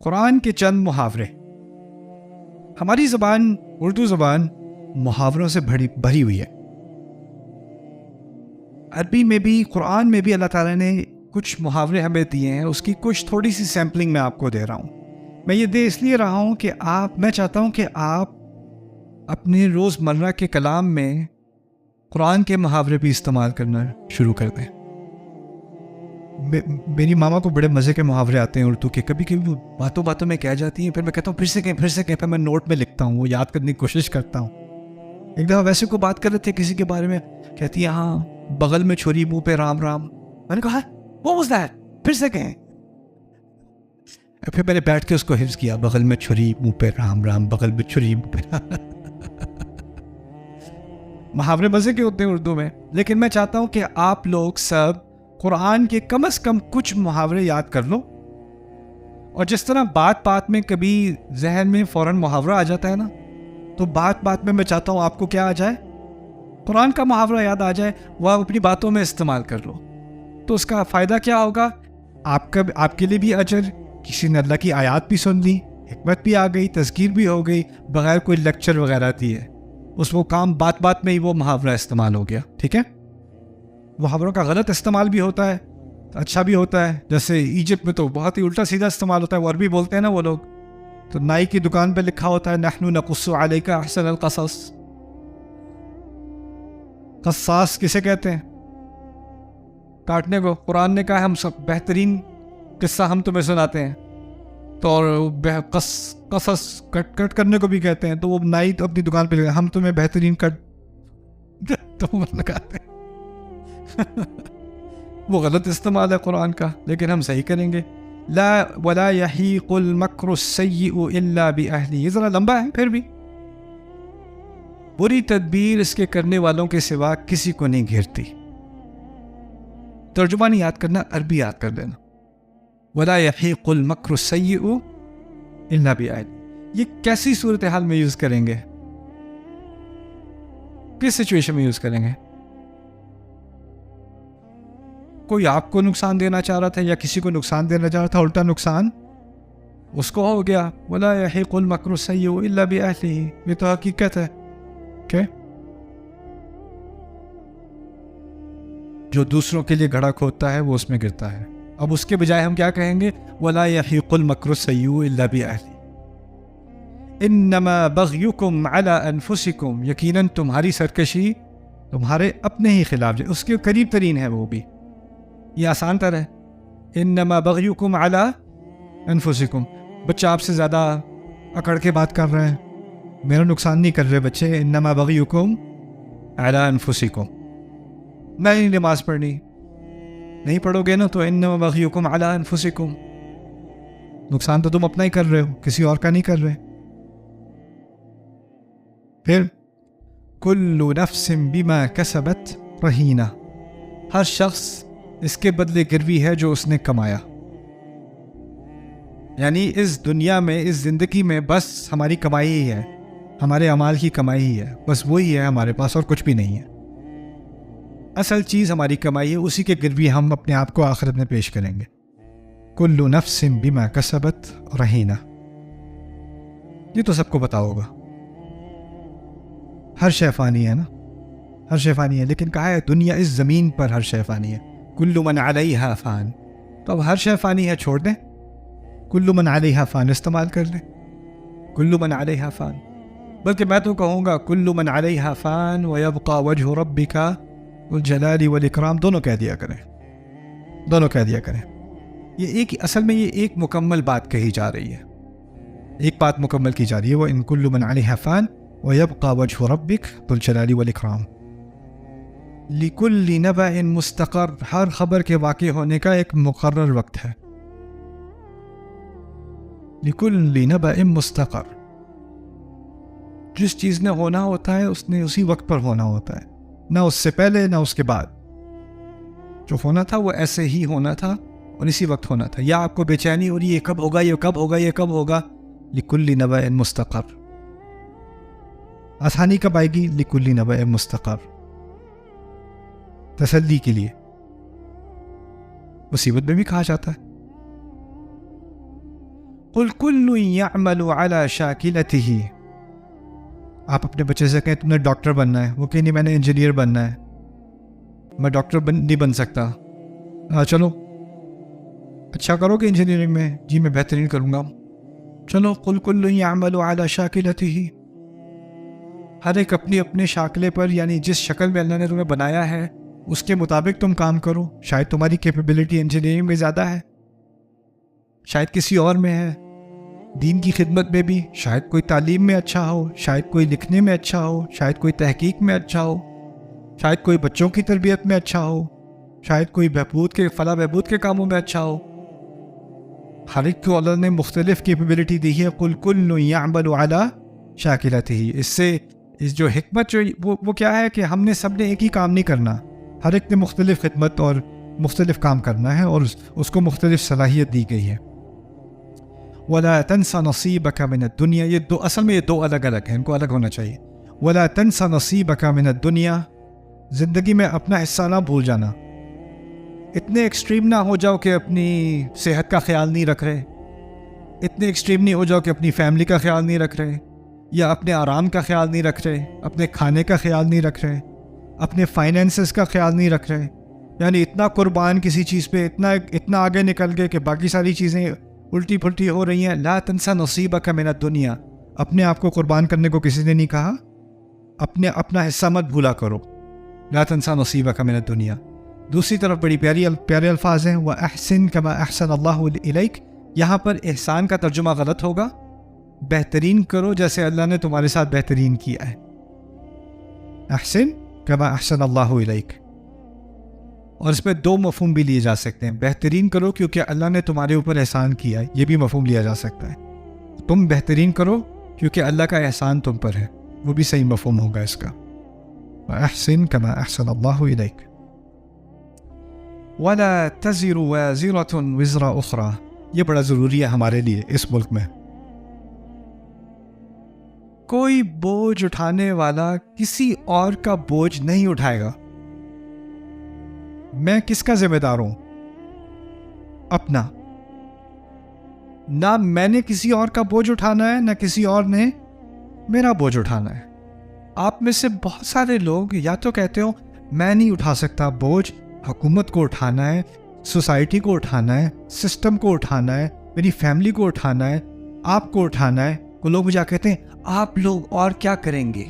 قرآن کے چند محاورے. ہماری زبان اردو زبان محاوروں سے بھری ہوئی ہے. عربی میں بھی قرآن میں بھی اللہ تعالیٰ نے کچھ محاورے ہمیں دیے ہیں. اس کی کچھ تھوڑی سی سیمپلنگ میں آپ کو دے رہا ہوں. میں یہ دے اس لیے رہا ہوں کہ میں چاہتا ہوں کہ آپ اپنے روز مرہ کے کلام میں قرآن کے محاورے بھی استعمال کرنا شروع کر دیں. میری ماما کو بڑے مزے کے محاورے آتے ہیں اردو کے. کبھی کبھی وہ باتوں میں کہہ جاتی ہیں, پھر میں کہتا ہوں پھر سے کہیں, پھر میں نوٹ میں لکھتا ہوں, وہ یاد کرنے کی کوشش کرتا ہوں. ایک دفعہ ویسے کو بات کر رہے تھے کسی کے بارے میں, کہتی ہے ہاں بغل میں چھری منہ پہ رام رام. میں نے کہا what was that؟ پھر سے کہیں. پھر میں نے بیٹھ کے اس کو حفظ کیا, بغل میں چھری منہ پہ رام رام, بغل میں چھری منہ پہ رام. محاورے مزے کے ہوتے ہیں اردو میں, لیکن میں چاہتا ہوں کہ آپ لوگ سب قرآن کے کم از کم کچھ محاورے یاد کر لو. اور جس طرح بات میں کبھی ذہن میں فوراً محاورہ آ جاتا ہے نا, تو بات میں چاہتا ہوں آپ کو کیا آ جائے, قرآن کا محاورہ یاد آ جائے, وہ آپ اپنی باتوں میں استعمال کر لو. تو اس کا فائدہ کیا ہوگا, آپ کے لیے بھی اجر, کسی نے اللہ کی آیات بھی سن لی, حکمت بھی آ گئی, تذکیر بھی ہو گئی, بغیر کوئی لیکچر وغیرہ دیے. اس وہ کام بات میں ہی وہ محاورہ استعمال ہو گیا. ٹھیک ہے, محاوروں کا غلط استعمال بھی ہوتا ہے, اچھا بھی ہوتا ہے. جیسے ایجپٹ میں تو بہت ہی الٹا سیدھا استعمال ہوتا ہے, وہ عربی بولتے ہیں نا وہ لوگ, تو نائی کی دکان پہ لکھا ہوتا ہے نحن نقص علیک احسن القصص. قصاص کسے کہتے ہیں؟ کاٹنے کو. قرآن نے کہا ہے ہم سب بہترین قصہ ہم تمہیں سناتے ہیں. تو اور قصص کٹ کرنے کو بھی کہتے ہیں. تو وہ نائی تو اپنی دکان پہ ہم تمہیں بہترین کٹ تو لگاتے ہیں. وہ غلط استعمال ہے قرآن کا, لیکن ہم صحیح کریں گے. لا ولا يحيق المكر السيء الا باهله. یہ ذرا لمبا ہے, پھر بھی بری تدبیر اس کے کرنے والوں کے سوا کسی کو نہیں گھیرتی. ترجمہ نہیں یاد کرنا, عربی یاد کر لینا. ولا يحيق المكر السيء الا باهله. یہ کیسی صورتحال میں یوز کریں گے, کس سچویشن میں یوز کریں گے؟ کوئی آپ کو نقصان دینا چاہ رہا تھا یا کسی کو نقصان دینا چاہ رہا تھا, الٹا نقصان اس کو ہو گیا. ولا يحيق المكر السيء الا باهله. یہ تو حقیقت ہے کہ جو دوسروں کے لیے گڑھا کھودتا ہے وہ اس میں گرتا ہے. اب اس کے بجائے ہم کیا کہیں گے, ولا يحيق المكر السيء الا باهله. انما بغيكم على انفسكم. یقیناً تمہاری سرکشی تمہارے اپنے ہی خلاف ہے. اس کے قریب ترین ہے وہ بھی, یہ آسان تر ہے. انما بغيكم على انفسكم. بچہ آپ سے زیادہ اکڑ کے بات کر رہے ہیں, میرا نقصان نہیں کر رہے بچے. انما بغيكم على انفسكم. نہیں نماز پڑھنی, نہیں پڑھو گے نا تو انما بغيكم على انفسكم. نقصان تو تم اپنا ہی کر رہے ہو, کسی اور کا نہیں کر رہے. پھر كل نفس بما كسبت رهينة. ہر شخص اس کے بدلے گروی ہے جو اس نے کمایا. یعنی اس دنیا میں, اس زندگی میں بس ہماری کمائی ہی ہے, ہمارے اعمال کی کمائی ہی ہے, بس وہی ہے ہمارے پاس, اور کچھ بھی نہیں ہے. اصل چیز ہماری کمائی ہے, اسی کے گروی ہم اپنے آپ کو آخرت میں پیش کریں گے. کل نفس بما کسبت رہینہ. یہ تو سب کو پتا ہوگا, ہر شے فانی ہے نا, ہر شے فانی ہے. لیکن کہا ہے دنیا, اس زمین پر ہر شے فانی ہے. کل من علیہا فان. تو اب ہر شے فانی ہے, چھوڑ دیں. کل من علیہا فان استعمال کر لیں. کل من علیہا فان. بلکہ میں تو کہوں گا کل من علیہا فان ویبقى وجہ ربک ذو الجلال والاکرام. دونوں کہہ دیا کریں, دونوں کہہ دیا کریں. یہ ایک, اصل میں یہ ایک مکمل بات کہی جا رہی ہے, ایک بات مکمل کی جا رہی ہے. وہ ان کل من علیہا فان ویبقى وجہ ربک ذو الجلال والاکرام. لکل نبأ مستقر. ہر خبر کے واقع ہونے کا ایک مقرر وقت ہے. لکل نبأ مستقر. جس چیز نے ہونا ہوتا ہے اس نے اسی وقت پر ہونا ہوتا ہے, نہ اس سے پہلے نہ اس کے بعد. جو ہونا تھا وہ ایسے ہی ہونا تھا اور اسی وقت ہونا تھا. یا آپ کو بے چینی ہو رہی ہے, یہ کب ہوگا, یہ کب ہوگا, یہ کب ہوگا. لکل نبأ مستقر. آسانی کب آئے گی؟ لکل نبأ مستقر. تسلی کے لیے. مصیبت میں بھی کہا جاتا ہے. قل كل يعمل على شاكلته. آپ اپنے بچے سے کہیں تم نے ڈاکٹر بننا ہے، وہ کہ نہیں میں نے انجینئر بننا ہے. میں ڈاکٹر نہیں بن سکتا. چلو اچھا کرو کہ انجینئرنگ میں، جی میں بہترین کروں گا. چلو قل كل يعمل على شاكلته. ہر ایک اپنی اپنے شاکلے پر، یعنی جس شکل میں اللہ نے تمہیں بنایا ہے اس کے مطابق تم کام کرو. شاید تمہاری کیپیبلٹی انجینئرنگ میں زیادہ ہے، شاید کسی اور میں ہے، دین کی خدمت میں بھی، شاید کوئی تعلیم میں اچھا ہو، شاید کوئی لکھنے میں اچھا ہو، شاید کوئی تحقیق میں اچھا ہو، شاید کوئی بچوں کی تربیت میں اچھا ہو، شاید کوئی فلاح بہبود کے کاموں میں اچھا ہو. ہر ایک کو اللہ نے مختلف کیپیبلٹی دی ہے. قل كل يعمل على شاكلته. اس سے جو حکمت وہ کیا ہے کہ ہم نے سب نے ایک ہی کام نہیں کرنا، ہر ایک نے مختلف خدمت اور مختلف کام کرنا ہے، اور اس کو مختلف صلاحیت دی گئی ہے. وَلَا تَنْسَ نَصِيبَكَ مِنَ الدُّنْيَا. یہ اصل میں یہ دو الگ الگ ہیں، ان کو الگ ہونا چاہیے. وَلَا تَنْسَ نَصِيبَكَ مِنَ الدُّنْيَا. زندگی میں اپنا حصہ نہ بھول جانا. اتنے ایکسٹریم نہ ہو جاؤ کہ اپنی صحت کا خیال نہیں رکھ رہے، اتنے ایکسٹریم نہیں ہو جاؤ کہ اپنی فیملی کا خیال نہیں رکھ رہے، یا اپنے آرام کا خیال نہیں رکھ رہے، اپنے کھانے کا خیال نہیں رکھ رہے، اپنے فائنینسز کا خیال نہیں رکھ رہے. یعنی اتنا قربان کسی چیز پہ، اتنا آگے نکل گئے کہ باقی ساری چیزیں الٹی پھلٹی ہو رہی ہیں. لا تنسا نصیبک من الدنیا. اپنے آپ کو قربان کرنے کو کسی نے نہیں کہا، اپنا حصہ مت بھولا کرو. لا تنسا نصیبک من الدنیا. دوسری طرف بڑی پیارے الفاظ ہیں. وَأَحْسِن كَمَا أَحْسَنَ اللَّهُ إِلَيْكَ. یہاں پر احسان کا ترجمہ غلط ہوگا. بہترین کرو جیسے اللہ نے تمہارے ساتھ بہترین کیا ہے. احسن کما احسن اللہ الیک. اور اس میں دو مفہوم بھی لیے جا سکتے ہیں. بہترین کرو کیونکہ اللہ نے تمہارے اوپر احسان کیا ہے، یہ بھی مفہوم لیا جا سکتا ہے. تم بہترین کرو کیونکہ اللہ کا احسان تم پر ہے، وہ بھی صحیح مفہوم ہوگا اس کا. احسن کما احسن اللہ الیک. ولا تزر وازرة وزر اخرى. یہ بڑا ضروری ہے ہمارے لیے اس ملک میں. کوئی بوجھ اٹھانے والا کسی اور کا بوجھ نہیں اٹھائے گا. میں کس کا ذمہ دار ہوں؟ اپنا. نہ میں نے کسی اور کا بوجھ اٹھانا ہے، نہ کسی اور نے میرا بوجھ اٹھانا ہے. آپ میں سے بہت سارے لوگ یا تو کہتے ہو میں نہیں اٹھا سکتا بوجھ، حکومت کو اٹھانا ہے، سوسائٹی کو اٹھانا ہے، سسٹم کو اٹھانا ہے، میری فیملی کو اٹھانا ہے، آپ کو اٹھانا ہے. کو لوگ مجھے کہتے ہیں آپ لوگ اور کیا کریں گے،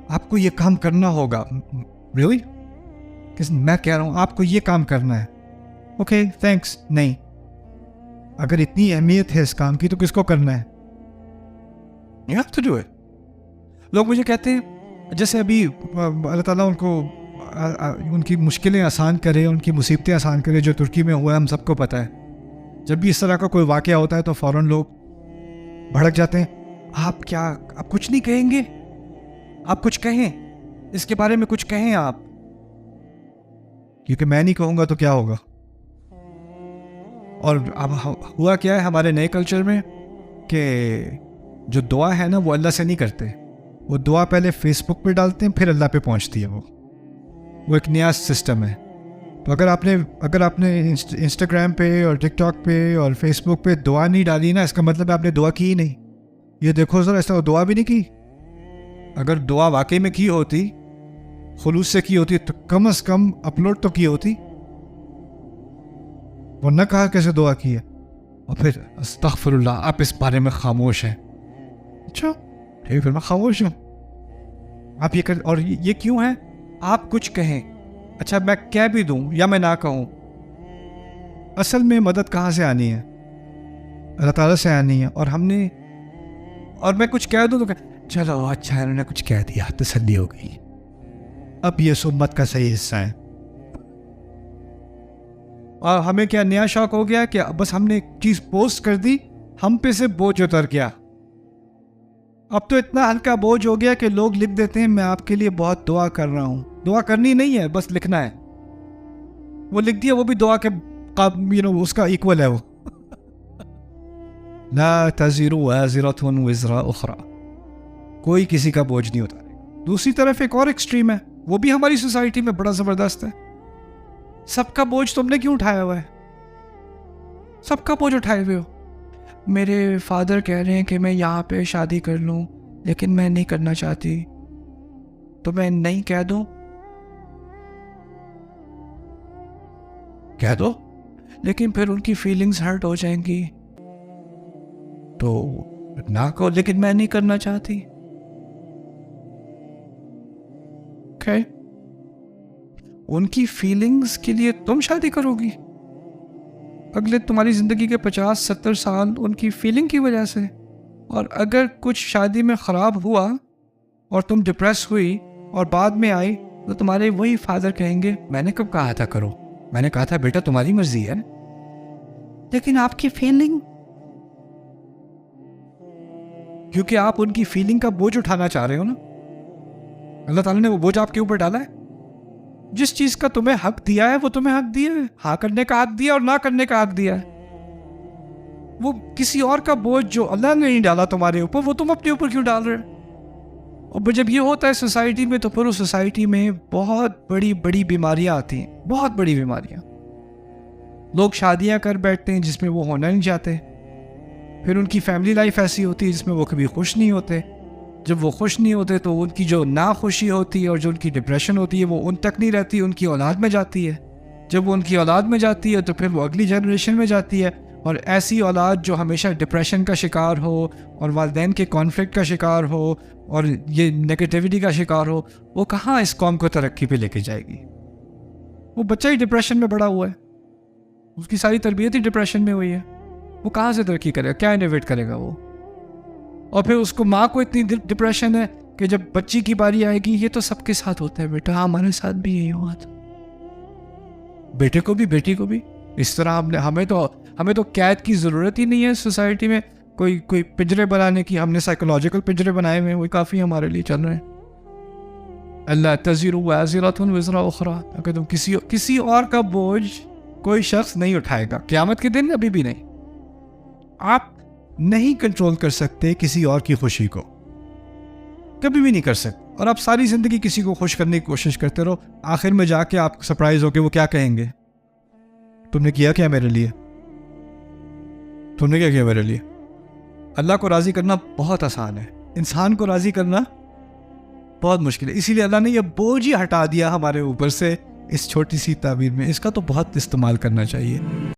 آپ کو یہ کام کرنا ہوگا. ریئلی؟ میں کہہ رہا ہوں آپ کو یہ کام کرنا ہے. Okay thanks. نہیں، اگر اتنی اہمیت ہے اس کام کی تو کس کو کرنا ہے؟ You have to do it. لوگ مجھے کہتے ہیں جیسے ابھی اللہ تعالیٰ ان کو ان کی مشکلیں آسان کرے، ان کی مصیبتیں آسان کرے، جو ترکی میں ہوا ہے ہم سب کو پتہ ہے. جب بھی اس طرح کا کوئی واقعہ ہوتا ہے تو فوراً لوگ بھڑک جاتے ہیں. آپ کچھ نہیں کہیں گے؟ آپ کچھ کہیں اس کے بارے میں، کچھ کہیں آپ. کیونکہ میں نہیں کہوں گا تو کیا ہوگا. اور اب ہوا کیا ہے ہمارے نئے کلچر میں کہ جو دعا ہے نا وہ اللہ سے نہیں کرتے، وہ دعا پہلے فیس بک پہ ڈالتے ہیں پھر اللہ پہ پہنچتی ہے. وہ ایک نیا سسٹم ہے. تو اگر آپ نے انسٹاگرام پہ اور ٹک ٹاک پہ اور فیس بک پہ دعا نہیں ڈالی نا، اس کا مطلب ہے آپ نے دعا کی ہی نہیں. یہ دیکھو ذرا، اس طرح دعا بھی نہیں کی. اگر دعا واقعی میں کی ہوتی، خلوص سے کی ہوتی، تو کم از کم اپلوڈ تو کی ہوتی. وہ نہ کہا کیسے دعا کی ہے، اور پھر استغفر اللہ، آپ اس بارے میں خاموش ہیں. اچھا ٹھیک، پھر میں خاموش ہوں. آپ یہ اور یہ کیوں ہے؟ آپ کچھ کہیں، اچھا میں کہہ بھی دوں یا میں نہ کہوں، اصل میں مدد کہاں سے آنی ہے؟ اللہ تعالیٰ سے آنی ہے. اور میں کچھ کہہ دوں تو چلو اچھا انہوں نے کچھ کہہ دیا، تسلی ہو گئی. اب یہ سمت کا صحیح حصہ ہے. اور ہمیں کیا نیا شوق ہو گیا کہ بس ہم نے ایک چیز پوسٹ کر دی، ہم پہ سے بوجھ اتر گیا. اب تو اتنا ہلکا بوجھ ہو گیا کہ لوگ لکھ دیتے ہیں میں آپ کے لیے بہت دعا کر رہا ہوں. دعا کرنی نہیں ہے، بس لکھنا ہے. وہ لکھ دیا، وہ بھی دعا کے اس کا ایکول ہے. وہ لا تزر وازرة وزر اخرى. کوئی کسی کا بوجھ نہیں اتارے. دوسری طرف ایک اور ایکسٹریم ہے، وہ بھی ہماری سوسائٹی میں بڑا زبردست ہے. سب کا بوجھ تم نے کیوں اٹھایا ہوا ہے؟ سب کا بوجھ اٹھائے ہوئے ہو. میرے فادر کہہ رہے ہیں کہ میں یہاں پہ شادی کر لوں لیکن میں نہیں کرنا چاہتی، تو میں نہیں کہہ دوں؟ کہہ دو، لیکن پھر ان کی فیلنگز ہرٹ ہو جائیں گی، تو نہ کہو لیکن میں نہیں کرنا چاہتی. Okay. ان کی فیلنگز کے لیے تم شادی کرو گی؟ اگلے تمہاری زندگی کے 50-70 سال ان کی فیلنگ کی وجہ سے، اور اگر کچھ شادی میں خراب ہوا اور تم ڈپریس ہوئی اور بعد میں آئی تو تمہارے وہی فادر کہیں گے میں نے کب کہا تھا کرو، میں نے کہا تھا بیٹا تمہاری مرضی ہے، لیکن آپ کی فیلنگ، کیونکہ آپ ان کی فیلنگ کا بوجھ اٹھانا چاہ رہے ہو نا. اللہ تعالیٰ نے وہ بوجھ آپ کے اوپر ڈالا ہے. جس چیز کا تمہیں حق دیا ہے وہ تمہیں حق دیا ہے، ہاں کرنے کا حق دیا اور نہ کرنے کا حق دیا ہے. وہ کسی اور کا بوجھ جو اللہ نے نہیں ڈالا تمہارے اوپر، وہ تم اپنے اوپر کیوں ڈال رہے ہو؟ اور جب یہ ہوتا ہے سوسائٹی میں تو پھر اس سوسائٹی میں بہت بڑی بڑی بیماریاں آتی ہیں، بہت بڑی بیماریاں. لوگ شادیاں کر بیٹھتے ہیں جس میں وہ ہونا نہیں چاہتے، پھر ان کی فیملی لائف ایسی ہوتی ہے جس میں وہ کبھی خوش نہیں ہوتے. جب وہ خوش نہیں ہوتے تو ان کی جو ناخوشی ہوتی ہے اور جو ان کی ڈپریشن ہوتی ہے وہ ان تک نہیں رہتی، ان کی اولاد میں جاتی ہے. جب وہ ان کی اولاد میں جاتی ہے تو پھر وہ اگلی جنریشن میں جاتی ہے، اور ایسی اولاد جو ہمیشہ ڈپریشن کا شکار ہو اور والدین کے کانفلکٹ کا شکار ہو اور یہ نیگیٹیوٹی کا شکار ہو، وہ کہاں اس قوم کو ترقی پہ لے کے جائے گی؟ وہ بچہ ہی ڈپریشن میں بڑا ہوا ہے، اس کی ساری تربیت ہی ڈپریشن میں ہوئی ہے، وہ کہاں سے ترقی کرے گا؟ کیا انوویٹ کرے گا وہ؟ اور پھر اس کو ماں کو اتنی ڈپریشن ہے کہ جب بچی کی باری آئے گی، یہ تو سب کے ساتھ ہوتا ہے بیٹا، ہمارے ساتھ بھی یہی ہوا تھا، بیٹے کو بھی بیٹی کو بھی اس طرح. ہمیں تو قید کی ضرورت ہی نہیں ہے سوسائٹی میں، کوئی پنجرے بنانے کی. ہم نے سائیکولوجیکل پنجرے بنائے ہوئے ہیں، وہی کافی ہمارے لیے چل رہے ہیں. اللہ تزر وازرۃ وزر اخری، اگر تم کسی اور کا بوجھ کوئی شخص نہیں اٹھائے گا قیامت کے دن، ابھی بھی نہیں. آپ نہیں کنٹرول کر سکتے کسی اور کی خوشی کو، کبھی بھی نہیں کر سکتے. اور آپ ساری زندگی کسی کو خوش کرنے کی کوشش کرتے رہو، آخر میں جا کے آپ سرپرائز ہو کے وہ کیا کہیں گے؟ تم نے کیا میرے لیے؟ تم نے کیا کیا میرے لیے؟ اللہ کو راضی کرنا بہت آسان ہے، انسان کو راضی کرنا بہت مشکل ہے. اسی لیے اللہ نے یہ بوجھ ہی ہٹا دیا ہمارے اوپر سے اس چھوٹی سی تعبیر میں. اس کا تو بہت استعمال کرنا چاہیے.